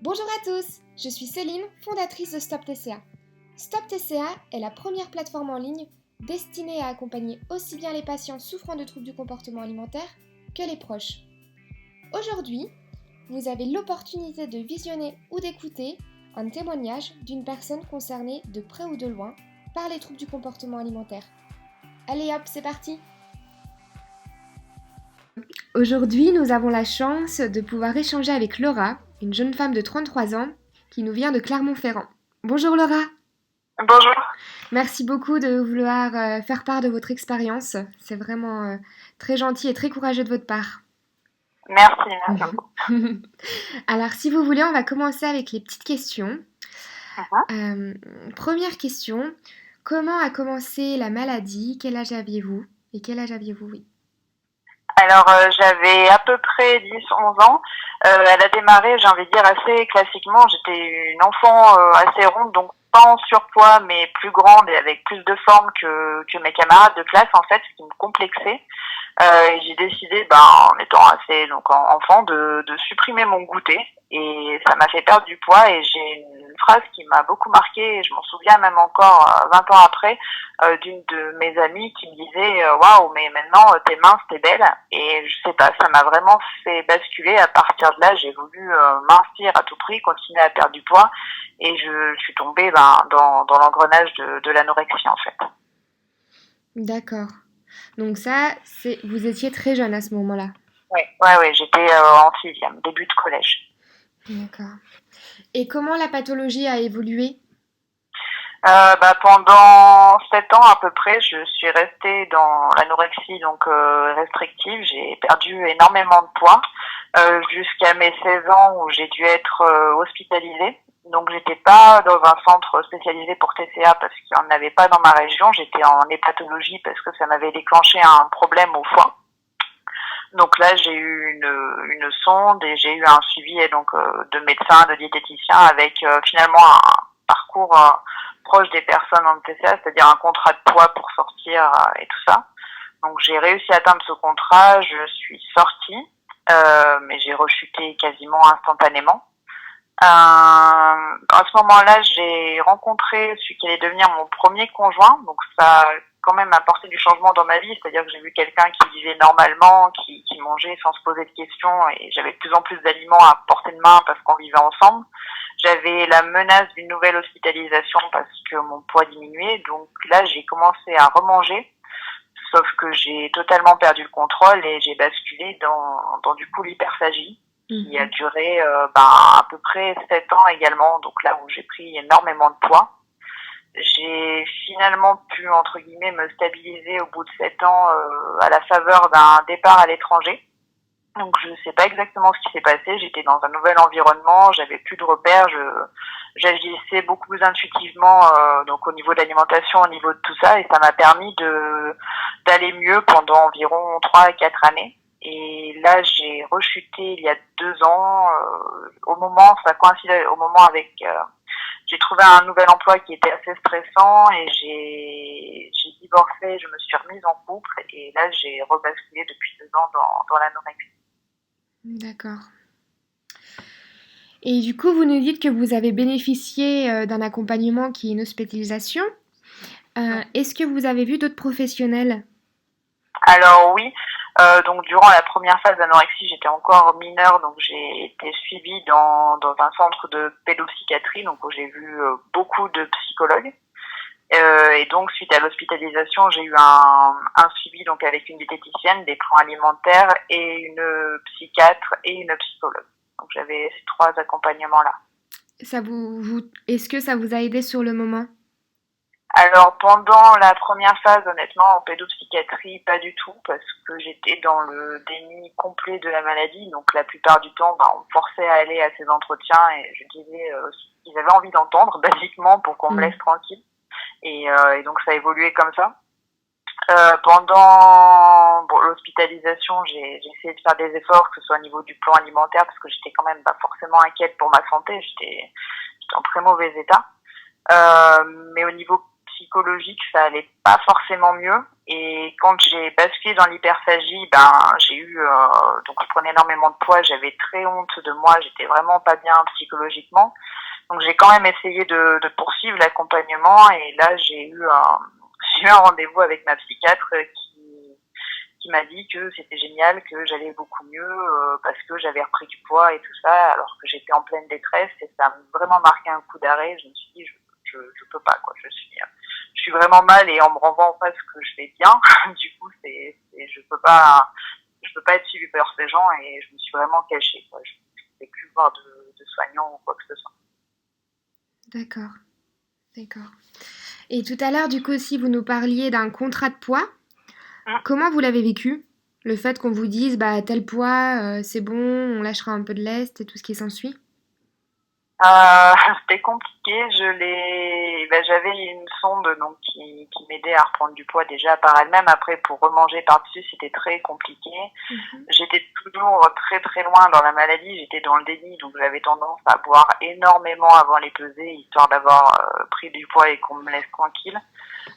Bonjour à tous, je suis Céline, fondatrice de Stop TCA. Stop TCA est la première plateforme en ligne destinée à accompagner aussi bien les patients souffrant de troubles du comportement alimentaire que les proches. Aujourd'hui, vous avez l'opportunité de visionner ou d'écouter un témoignage d'une personne concernée de près ou de loin par les troubles du comportement alimentaire. Allez hop, c'est parti! Aujourd'hui, nous avons la chance de pouvoir échanger avec Laura, une jeune femme de 33 ans qui nous vient de Clermont-Ferrand. Bonjour Laura. Bonjour. Merci beaucoup de vouloir faire part de votre expérience. C'est vraiment très gentil et très courageux de votre part. Merci beaucoup. Alors, si vous voulez, on va commencer avec les petites questions. Uh-huh. Première question, comment a commencé la maladie? Quel âge aviez-vous? Et quel âge aviez-vous, oui? Alors, j'avais à peu près 10-11 ans. Elle a démarré, j'ai envie de dire, assez classiquement. J'étais une enfant assez ronde, donc pas en surpoids, mais plus grande et avec plus de forme que mes camarades de classe, en fait, ce qui me complexait. Et j'ai décidé, en étant assez enfant, de supprimer mon goûter. Et ça m'a fait perdre du poids. Et j'ai une phrase qui m'a beaucoup marquée, et je m'en souviens même encore 20 ans après, d'une de mes amies qui me disait waouh, mais maintenant t'es mince, t'es belle. Et je sais pas, ça m'a vraiment fait basculer. À partir de là, j'ai voulu mincir à tout prix, continuer à perdre du poids, et je suis tombée dans l'engrenage de l'anorexie, en fait. D'accord. Donc ça, vous étiez très jeune à ce moment-là. Ouais, j'étais en sixième, début de collège. D'accord. Et comment la pathologie a évolué? Pendant 7 ans à peu près, je suis restée dans l'anorexie donc restrictive. J'ai perdu énormément de poids jusqu'à mes 16 ans où j'ai dû être hospitalisée. Donc j'étais pas dans un centre spécialisé pour TCA parce qu'il n'y en avait pas dans ma région. J'étais en hépatologie parce que ça m'avait déclenché un problème au foie. Donc là, j'ai eu une sonde et j'ai eu un suivi de médecin, de diététicien avec finalement un parcours proche des personnes en TCA, c'est-à-dire un contrat de poids pour sortir et tout ça. Donc j'ai réussi à atteindre ce contrat, je suis sortie, mais j'ai rechuté quasiment instantanément. À ce moment-là, j'ai rencontré celui qui allait devenir mon premier conjoint, donc ça a quand même apporté du changement dans ma vie, c'est-à-dire que j'ai vu quelqu'un qui vivait normalement, qui mangeait sans se poser de questions, et j'avais de plus en plus d'aliments à portée de main parce qu'on vivait ensemble. J'avais la menace d'une nouvelle hospitalisation parce que mon poids diminuait, donc là j'ai commencé à remanger, sauf que j'ai totalement perdu le contrôle et j'ai basculé dans du coup l'hyperphagie qui a duré à peu près 7 ans également, donc là où j'ai pris énormément de poids. J'ai finalement pu, entre guillemets, me stabiliser au bout de 7 ans à la faveur d'un départ à l'étranger. Donc je ne sais pas exactement ce qui s'est passé, j'étais dans un nouvel environnement, j'avais plus de repères, j'agissais beaucoup plus intuitivement donc au niveau de l'alimentation, au niveau de tout ça, et ça m'a permis d'aller mieux pendant environ 3 à 4 années. Et là, j'ai rechuté il y a 2 ans. Ça coïncidait au moment avec. J'ai trouvé un nouvel emploi qui était assez stressant et j'ai divorcé. Je me suis remise en couple et là, j'ai rebasculé depuis 2 ans dans l'anorexie. D'accord. Et du coup, vous nous dites que vous avez bénéficié d'un accompagnement qui est une hospitalisation. Est-ce que vous avez vu d'autres professionnels? Alors oui, donc durant la première phase d'anorexie, j'étais encore mineure, donc j'ai été suivie dans un centre de pédopsychiatrie, donc où j'ai vu beaucoup de psychologues. Et donc suite à l'hospitalisation, j'ai eu un suivi donc avec une diététicienne, des plans alimentaires et une psychiatre et une psychologue. Donc j'avais ces 3 accompagnements-là. Est-ce que ça vous a aidé sur le moment? Alors pendant la première phase, honnêtement, en pédopsychiatrie, pas du tout, parce que j'étais dans le déni complet de la maladie. Donc la plupart du temps, on me forçait à aller à ces entretiens et je disais ce qu'ils avaient envie d'entendre, basiquement, pour qu'on me laisse tranquille. Et donc ça a évolué comme ça. Pendant l'hospitalisation, j'ai essayé de faire des efforts, que ce soit au niveau du plan alimentaire, parce que j'étais quand même forcément inquiète pour ma santé. J'étais en très mauvais état. Mais au niveau psychologique, ça allait pas forcément mieux. Et quand j'ai basculé dans l'hyperphagie, j'ai eu donc je prenais énormément de poids, j'avais très honte de moi, j'étais vraiment pas bien psychologiquement. Donc j'ai quand même essayé de poursuivre l'accompagnement et là j'ai eu un rendez-vous avec ma psychiatre qui m'a dit que c'était génial, que j'allais beaucoup mieux parce que j'avais repris du poids et tout ça, alors que j'étais en pleine détresse et ça m'a vraiment marqué un coup d'arrêt. Je me suis dit je peux pas quoi, je suis vraiment mal et on me renvoie en face que je vais bien. Du coup je peux pas être suivie par ces gens et je me suis vraiment cachée quoi. Je ne pouvais plus voir de soignants ou quoi que ce soit. D'accord, d'accord. Et tout à l'heure, du coup, aussi, vous nous parliez d'un contrat de poids. Comment vous l'avez vécu? Le fait qu'on vous dise, bah, tel poids, c'est bon, on lâchera un peu de lest et tout ce qui s'ensuit? C'était compliqué. J'avais une sonde donc qui m'aidait à reprendre du poids déjà par elle-même. Après, pour remanger par-dessus, c'était très compliqué. J'étais toujours très très loin dans la maladie. J'étais dans le déni, donc j'avais tendance à boire énormément avant les pesées, histoire d'avoir pris du poids et qu'on me laisse tranquille.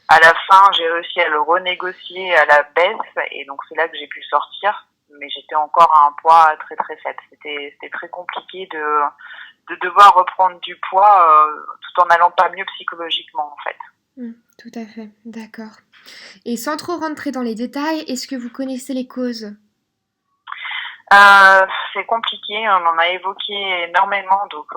À la fin, j'ai réussi à le renégocier à la baisse, et donc c'est là que j'ai pu sortir. Mais j'étais encore à un poids très très faible. C'était très compliqué de devoir reprendre du poids tout en n'allant pas mieux psychologiquement en fait. Tout à fait, d'accord. Et sans trop rentrer dans les détails, est-ce que vous connaissez les causes? C'est compliqué, on en a évoqué énormément donc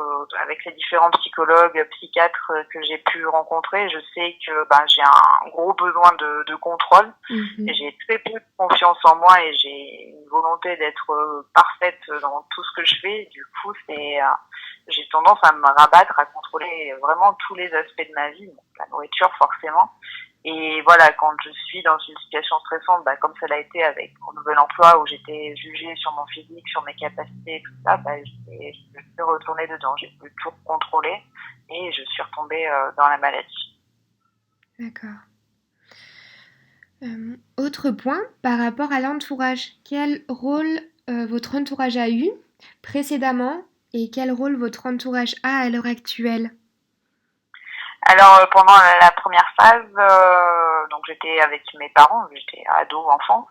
avec les différents psychologues, psychiatres que j'ai pu rencontrer. Je sais que j'ai un gros besoin de contrôle. Et j'ai très peu de confiance en moi et j'ai une volonté d'être parfaite dans tout ce que je fais. Du coup, j'ai tendance à me rabattre, à contrôler vraiment tous les aspects de ma vie, donc la nourriture forcément. Et voilà, quand je suis dans une situation stressante, comme ça l'a été avec mon nouvel emploi où j'étais jugée sur mon physique, sur mes capacités et tout ça, je suis retournée dedans. J'ai pu tout contrôler et je suis retombée dans la maladie. D'accord. Autre point, par rapport à l'entourage, quel rôle votre entourage a eu précédemment et quel rôle votre entourage a à l'heure actuelle? Alors pendant la première phase, donc j'étais avec mes parents, j'étais ado, enfant.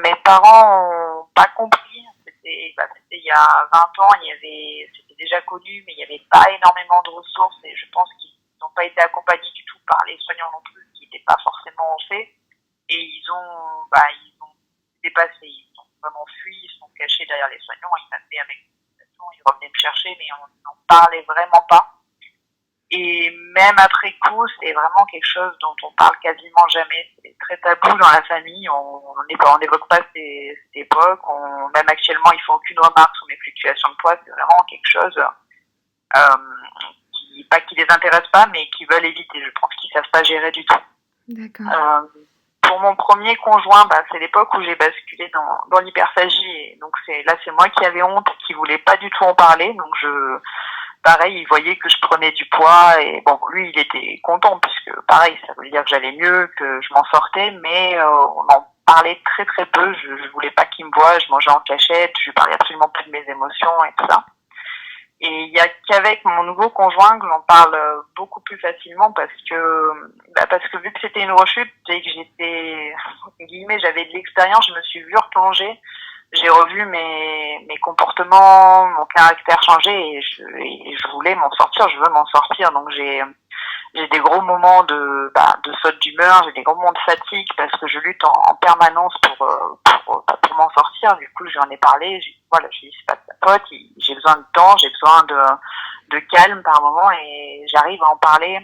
Mes parents ont pas compris. C'était il y a 20 ans, c'était déjà connu, mais il n'y avait pas énormément de ressources et je pense qu'ils n'ont pas été accompagnés du tout par les soignants non plus, qui n'étaient pas forcément faits. Et ils ont dépassé, ils ont vraiment fui, ils sont cachés derrière les soignants, ils m'appelaient avec une ils revenaient me chercher, mais on n'en parlait vraiment pas. Et même après coup, c'est vraiment quelque chose dont on parle quasiment jamais. C'est très tabou dans la famille. On n'évoque pas cette époque. Même actuellement, ils font aucune remarque sur mes fluctuations de poids. C'est vraiment quelque chose pas qui les intéresse pas, mais qui veulent éviter. Je pense qu'ils savent pas gérer du tout. D'accord. Pour mon premier conjoint, c'est l'époque où j'ai basculé dans l'hyperphagie. Et donc c'est moi qui avais honte, qui voulais pas du tout en parler. Donc pareil, il voyait que je prenais du poids et bon, lui, il était content puisque pareil, ça veut dire que j'allais mieux, que je m'en sortais, mais on en parlait très très peu. Je voulais pas qu'il me voie, je mangeais en cachette, je parlais absolument pas de mes émotions et tout ça. Et il y a qu'avec mon nouveau conjoint que j'en parle beaucoup plus facilement parce que vu que c'était une rechute et que j'avais de l'expérience, je me suis vue replonger. J'ai revu mes comportements, mon caractère changer et je voulais m'en sortir, je veux m'en sortir. Donc j'ai des gros moments de saute d'humeur, j'ai des gros moments de fatigue parce que je lutte en permanence pour m'en sortir. Du coup, j'en ai parlé, je dis c'est pas de ta faute, j'ai besoin de temps, j'ai besoin de calme par moment et j'arrive à en parler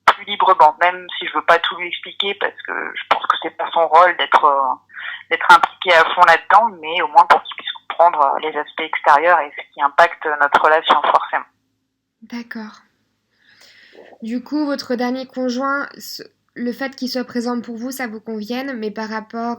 plus librement, même si je veux pas tout lui expliquer parce que je pense que c'est pas son rôle d'être impliqué à fond là-dedans, mais au moins pour qu'il puisse comprendre les aspects extérieurs et ce qui impacte notre relation forcément. D'accord. Du coup, votre dernier conjoint, le fait qu'il soit présent pour vous, ça vous convienne, mais par rapport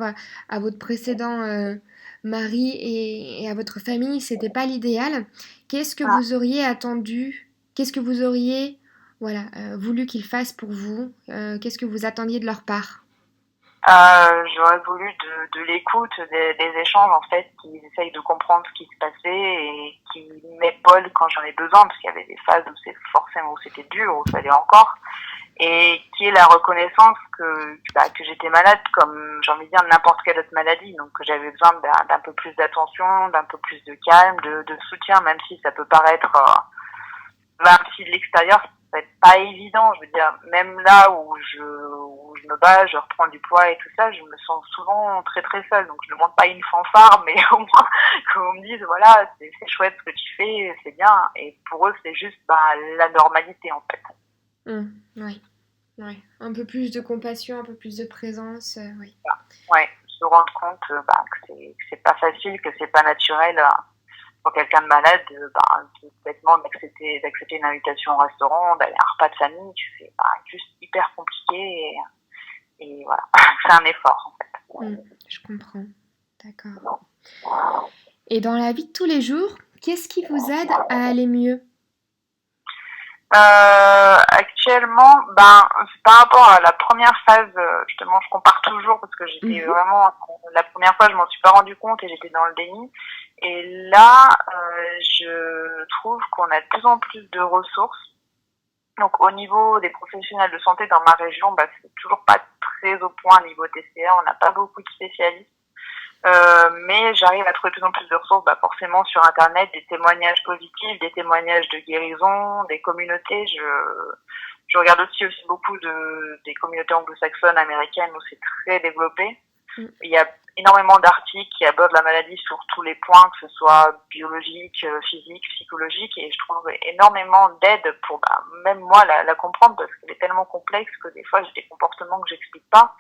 à votre précédent mari et à votre famille, c'était pas l'idéal. Qu'est-ce que vous auriez attendu? Qu'est-ce que vous auriez voulu qu'ils fassent pour vous? Qu'est-ce que vous attendiez de leur part? J'aurais voulu de l'écoute, des échanges en fait, qui essayent de comprendre ce qui se passait et qui m'épaulent quand j'en ai besoin, parce qu'il y avait des phases où où c'était dur, où il fallait encore, et qui est la reconnaissance que j'étais malade, comme j'ai envie de dire n'importe quelle autre maladie, donc que j'avais besoin d'un peu plus d'attention, d'un peu plus de calme, de soutien, même si ça peut paraître même si de l'extérieur c'est pas évident. Je veux dire, même là où je me bats, je reprends du poids et tout ça, je me sens souvent très très seule. Donc je ne demande pas une fanfare, mais au moins qu'on me dise voilà, c'est chouette ce que tu fais, c'est bien. Et pour eux, c'est juste la normalité en fait. Oui, ouais. Un peu plus de compassion, un peu plus de présence, oui. Ouais, se rendre compte que c'est pas facile, que c'est pas naturel. Pour quelqu'un de malade, tout bêtement d'accepter une invitation au restaurant, d'aller à un repas de famille, c'est juste hyper compliqué et voilà, c'est un effort en fait. Je comprends, d'accord. Et dans la vie de tous les jours, qu'est-ce qui vous aide à aller mieux? Actuellement, par rapport à la première phase, justement, je compare toujours parce que j'étais vraiment, la première fois, je m'en suis pas rendu compte et j'étais dans le déni. Et là, je trouve qu'on a de plus en plus de ressources. Donc, au niveau des professionnels de santé dans ma région, c'est toujours pas très au point niveau TCA. On n'a pas beaucoup de spécialistes. Mais j'arrive à trouver de plus en plus de ressources, forcément sur Internet, des témoignages positifs, des témoignages de guérison, des communautés. Je regarde aussi beaucoup des communautés anglo-saxonnes, américaines, où c'est très développé. Il y a énormément d'articles qui abordent la maladie sur tous les points, que ce soit biologique, physique, psychologique, et je trouve énormément d'aide pour même moi la comprendre, parce qu'elle est tellement complexe que des fois j'ai des comportements que j'explique pas.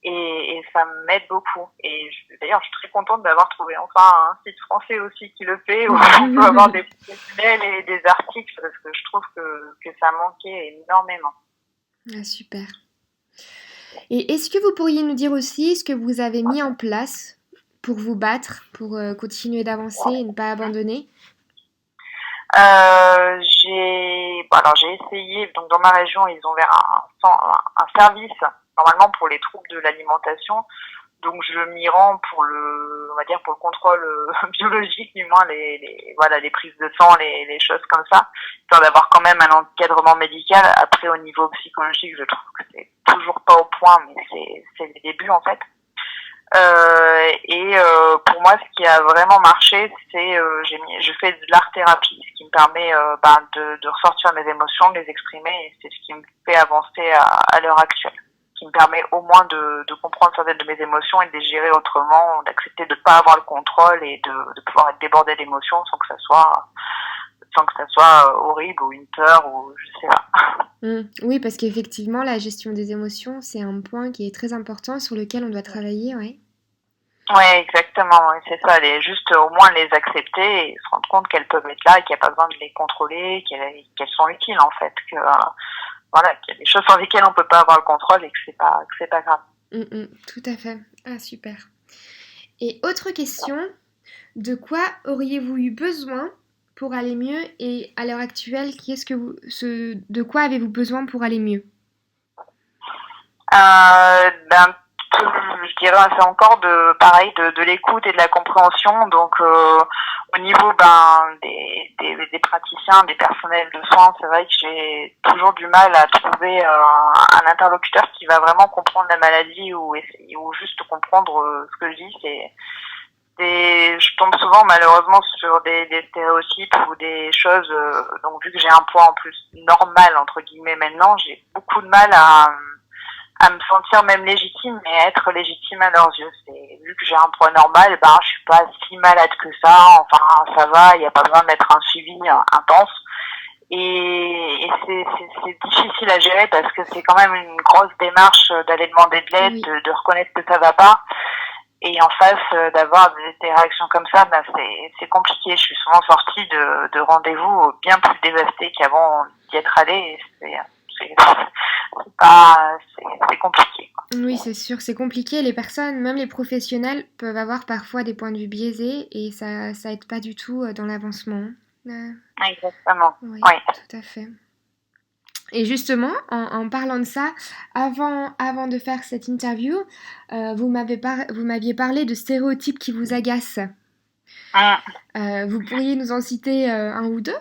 Et ça m'aide beaucoup. Et d'ailleurs, je suis très contente d'avoir trouvé enfin un site français aussi qui le fait, où on peut avoir des professionnels et des articles, parce que je trouve que ça manquait énormément. Ah, super. Et est-ce que vous pourriez nous dire aussi ce que vous avez mis en place pour vous battre, pour continuer d'avancer et ne pas abandonner? J'ai essayé, donc dans ma région, ils ont ouvert un service, normalement pour les troubles de l'alimentation. Donc je m'y rends pour pour le contrôle biologique, du moins les prises de sang, les choses comme ça, histoire d'avoir quand même un encadrement médical. Après, au niveau psychologique, je trouve que c'est toujours pas au point, mais c'est les débuts en fait. Pour moi, ce qui a vraiment marché, c'est je fais de l'art thérapie, ce qui me permet de ressortir mes émotions, de les exprimer, et c'est ce qui me fait avancer à l'heure actuelle, qui me permet au moins de comprendre certaines de mes émotions et de les gérer autrement, d'accepter de ne pas avoir le contrôle et de pouvoir être débordé d'émotions sans que ça soit horrible ou une peur ou je sais pas. Oui, parce qu'effectivement, la gestion des émotions, c'est un point qui est très important sur lequel on doit travailler, ouais. Ouais, exactement, ouais, c'est ça. Juste au moins les accepter et se rendre compte qu'elles peuvent être là et qu'il n'y a pas besoin de les contrôler, qu'elles sont utiles en fait, qu'il y a des choses sur lesquelles on peut pas avoir le contrôle et que c'est pas grave. Tout à fait. Ah, super. Et autre question, de quoi auriez-vous eu besoin pour aller mieux et à l'heure actuelle, de quoi avez-vous besoin pour aller mieux? Je dirais c'est encore de l'écoute et de la compréhension. Donc au niveau des praticiens, des personnels de soins, c'est vrai que j'ai toujours du mal à trouver un interlocuteur qui va vraiment comprendre la maladie ou juste comprendre ce que je dis. Je tombe souvent malheureusement sur des stéréotypes ou des choses. Donc vu que j'ai un poids en plus normal entre guillemets maintenant, j'ai beaucoup de mal à me sentir même légitime et à être légitime à leurs yeux. Vu que j'ai un poids normal, je suis pas si malade que ça. Enfin, ça va. Il n'y a pas besoin d'être un suivi intense. Et c'est difficile à gérer parce que c'est quand même une grosse démarche d'aller demander de l'aide, de reconnaître que ça va pas. Et en face, d'avoir des réactions comme ça, c'est compliqué. Je suis souvent sortie de rendez-vous bien plus dévastée qu'avant d'y être allée. C'est compliqué. Oui, c'est sûr, c'est compliqué. Les personnes, même les professionnels, peuvent avoir parfois des points de vue biaisés et ça aide pas du tout dans l'avancement. Exactement. Oui, oui. Tout à fait. Et justement, en parlant de ça, avant de faire cette interview, vous m'aviez parlé de stéréotypes qui vous agacent. Hum. Vous pourriez nous en citer un ou deux?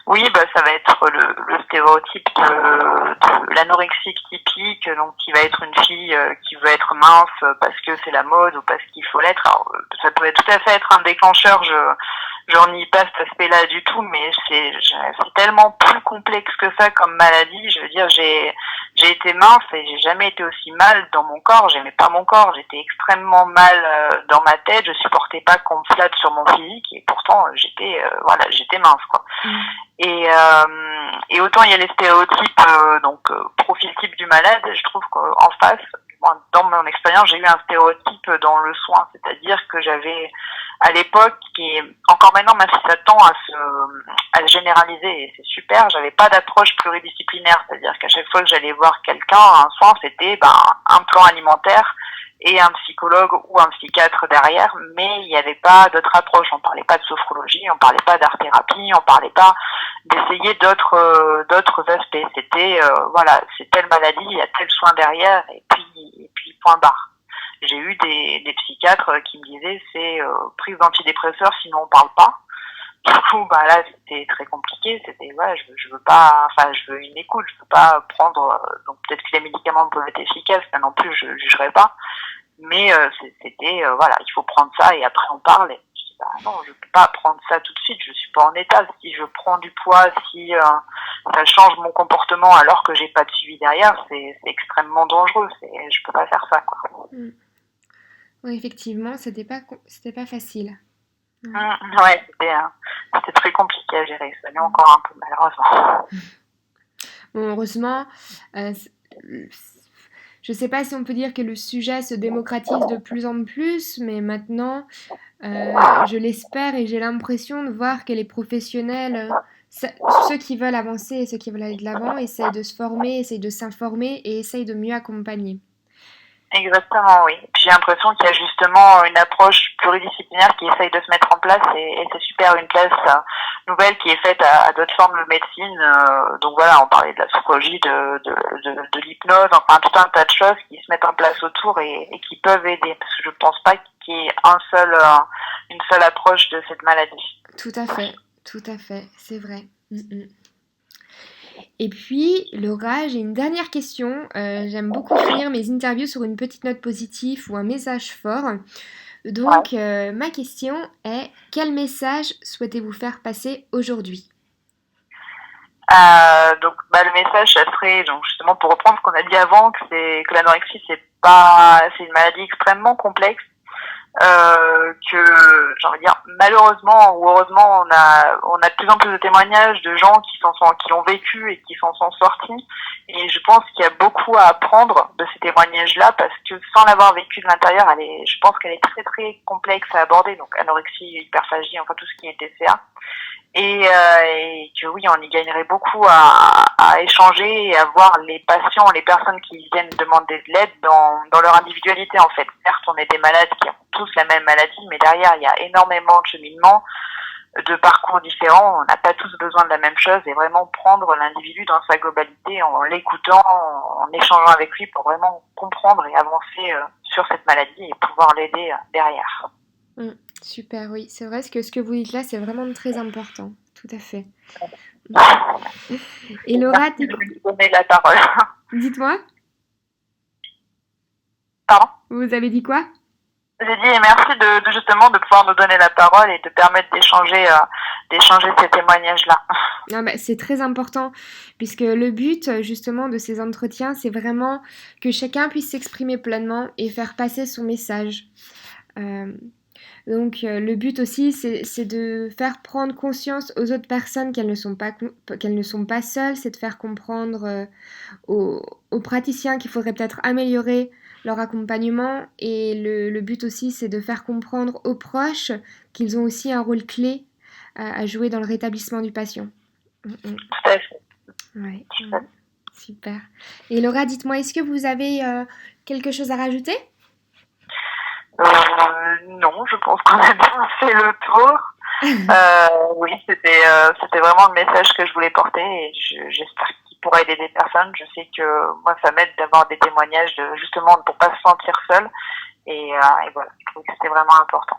Oui, bah, ça va être le stéréotype de l'anorexique typique, donc qui va être une fille qui veut être mince parce que c'est la mode ou parce qu'il faut l'être. Alors, ça peut tout à fait être un déclencheur, je renie pas cet aspect-là du tout, mais c'est tellement plus complexe que ça comme maladie. Je veux dire, j'ai été mince et j'ai jamais été aussi mal dans mon corps. J'aimais pas mon corps, j'étais extrêmement mal dans ma tête. Je supportais pas qu'on me flatte sur mon physique et pourtant j'étais mince quoi. Et autant il y a les stéréotypes, profil type du malade, je trouve qu'en face, moi, dans mon expérience, j'ai eu un stéréotype dans le soin, c'est-à-dire que j'avais, à l'époque, et encore maintenant, même si ça tend à se généraliser, et c'est super, j'avais pas d'approche pluridisciplinaire, c'est-à-dire qu'à chaque fois que j'allais voir quelqu'un, un soin, c'était un plan alimentaire, et un psychologue ou un psychiatre derrière, mais il n'y avait pas d'autre approche. On parlait pas de sophrologie, on parlait pas d'art-thérapie, on parlait pas d'essayer d'autres aspects. C'était c'est telle maladie, il y a tel soin derrière, et puis point barre. J'ai eu des psychiatres qui me disaient c'est prise d'antidépresseurs, sinon on parle pas. Du coup, là, c'était très compliqué. C'était, je veux pas, je veux une écoute. Je veux pas prendre, donc peut-être que les médicaments peuvent être efficaces, mais non plus, je jugerai pas. Mais c'était, il faut prendre ça et après on parle. Et je dis, non, je peux pas prendre ça tout de suite. Je suis pas en état. Si je prends du poids, si ça change mon comportement alors que j'ai pas de suivi derrière, c'est extrêmement dangereux. Je peux pas faire ça, quoi. Oui, effectivement, c'était pas facile. Ouais, c'était très compliqué à gérer. Ça l'est encore un peu, malheureusement. Bon, heureusement, je sais pas si on peut dire que le sujet se démocratise de plus en plus, mais maintenant, je l'espère et j'ai l'impression de voir que les professionnels, ceux qui veulent avancer et ceux qui veulent aller de l'avant, essayent de se former, essayent de s'informer et essayent de mieux accompagner. Exactement, oui. J'ai l'impression qu'il y a justement une approche pluridisciplinaire qui essaye de se mettre en place et c'est super, une classe nouvelle qui est faite à d'autres formes de médecine. Donc voilà, on parlait de la sophrologie, de l'hypnose, enfin tout un tas de choses qui se mettent en place autour et qui peuvent aider. Parce que je pense pas qu'il y ait une seule approche de cette maladie. Tout à fait, c'est vrai. Et puis, Laura, j'ai une dernière question. J'aime beaucoup finir mes interviews sur une petite note positive ou un message fort. Donc, ma question est, quel message souhaitez-vous faire passer aujourd'hui? Le message, ça serait, donc justement pour reprendre ce qu'on a dit avant, que l'anorexie, c'est une maladie extrêmement complexe. Que j'ai envie de dire malheureusement ou heureusement on a de plus en plus de témoignages de gens qui l'ont vécu et qui s'en sont sortis, et je pense qu'il y a beaucoup à apprendre de ces témoignages là parce que sans l'avoir vécu de l'intérieur, je pense qu'elle est très très complexe à aborder, donc anorexie, hyperphagie, enfin tout ce qui est TCA, et que oui, on y gagnerait beaucoup à échanger et à voir les patients, les personnes qui viennent demander de l'aide dans leur individualité en fait. Certes, on est des malades qui ont tous la même maladie, mais derrière, il y a énormément de cheminements, de parcours différents. On n'a pas tous besoin de la même chose et vraiment prendre l'individu dans sa globalité en l'écoutant, en échangeant avec lui pour vraiment comprendre et avancer sur cette maladie et pouvoir l'aider derrière. Super, oui, c'est vrai, ce que vous dites là, c'est vraiment très important, tout à fait. Et Laura, merci de me donner la parole. Dites-moi. Pardon? Vous avez dit quoi? J'ai dit merci de justement de pouvoir nous donner la parole et de permettre d'échanger ces témoignages-là. C'est très important, puisque le but justement de ces entretiens, c'est vraiment que chacun puisse s'exprimer pleinement et faire passer son message. Donc le but aussi, c'est de faire prendre conscience aux autres personnes qu'elles ne sont pas seules, c'est de faire comprendre aux praticiens qu'il faudrait peut-être améliorer leur accompagnement, et le but aussi, c'est de faire comprendre aux proches qu'ils ont aussi un rôle clé à jouer dans le rétablissement du patient. Tout à fait. Ouais. Super. Et Laura, dites-moi, est-ce que vous avez quelque chose à rajouter? Non, je pense qu'on a bien fait le tour. Oui, c'était vraiment le message que je voulais porter et j'espère qu'il pourra aider des personnes. Je sais que moi, ça m'aide d'avoir des témoignages justement pour pas se sentir seule et voilà, je trouve que c'était vraiment important.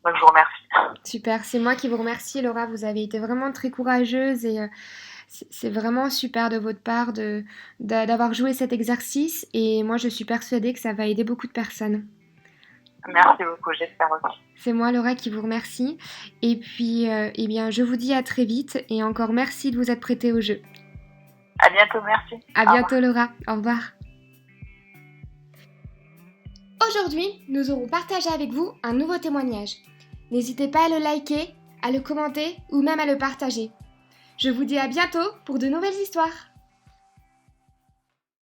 Donc je vous remercie. Super, c'est moi qui vous remercie, Laura. Vous avez été vraiment très courageuse et c'est vraiment super de votre part d'avoir joué cet exercice. Et moi, je suis persuadée que ça va aider beaucoup de personnes. Merci beaucoup, j'espère aussi. C'est moi, Laura, qui vous remercie. Et puis, eh bien, je vous dis à très vite. Et encore merci de vous être prêtée au jeu. À bientôt, merci. À bientôt, Laura. Au revoir. Aujourd'hui, nous aurons partagé avec vous un nouveau témoignage. N'hésitez pas à le liker, à le commenter ou même à le partager. Je vous dis à bientôt pour de nouvelles histoires.